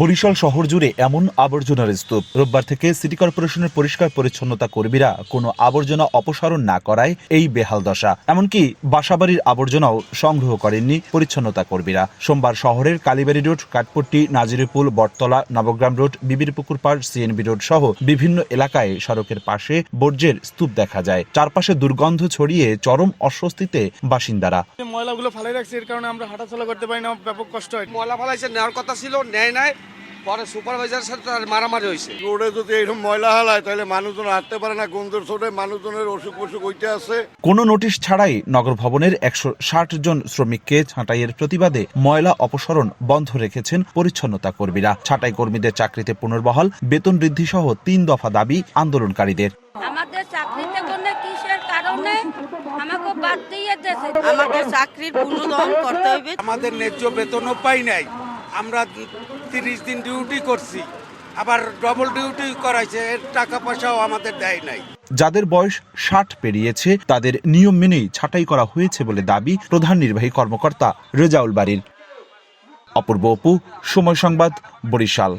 বরিশাল শহর জুড়ে এমন আবর্জনার স্তূপ। রোববার থেকে সিটি কর্পোরেশনের পরিষ্কার পরিচ্ছন্নতা কর্মীরা কোনো আবর্জনা অপসারণ না করায় এই বেহাল দশা। এমনকি বাসাবাড়ির আবর্জনাও সংগ্রহ করেননি পরিচ্ছন্নতা কর্মীরা। সোমবার শহরের কালীবাড়ি রোড, কাঠপট্টি, নাজিরপুল, বটতলা, নবগ্রাম রোড, বিবির পুকুর পাড়, সিএনবি রোড সহ বিভিন্ন এলাকায় সড়কের পাশে বর্জ্যের স্তূপ দেখা যায়। চারপাশে দুর্গন্ধ ছড়িয়ে চরম অস্বস্তিতে বাসিন্দারা। ময়লাগুলো ফালাই রাখছে, এর কারণে আমরা হাঁটাচলা করতে পারি না, ব্যাপক কষ্ট হয়। ময়লা ফালাইছে, নেওয়ার কথা ছিল, নেয় নাই, পরে সুপারভাইজারের সাথে তার মারামারি হয়েছে। রোডে যদি এরকম ময়লা হালায় তাহলে মানুষজন হাঁটতে পারে না, গন্ধের ছোটে মানুষজনের অসুখ বসুখ হইতে আছে। কোনো নোটিশ ছাড়াই নগর ভবনের 160 জন শ্রমিককে ছাঁটাইয়ের প্রতিবাদে ময়লা অপসারণ বন্ধ রেখেছেন পরিচ্ছন্নতা কর্মীরা। ছাঁটাই কর্মীদের চাকরিতে পুনর্বহাল, বেতন বৃদ্ধি সহ 3 দফা দাবি আন্দোলনকারীদের। আমাদের চাকরিতে কোনো কিসের কারণে আমাকে বাদ দিয়ে দিয়েছে। আমাদের চাকরির পুনর্দহন করতে হবে। আমাদের ন্যায্য বেতনও পাই নাই। আমরা 30 দিন ডিউটি করছি, আবার ডবল ডিউটি করাইছে, এর টাকা পয়সাও আমাদের দেয় নাই। যাদের বয়স 60 পেরিয়েছে তাদের নিয়ম মেনেই ছাঁটাই করা হয়েছে বলে দাবি প্রধান নির্বাহী কর্মকর্তা রেজাউল বারীর। অপূর্ব অপু, সময় সংবাদ, বরিশাল।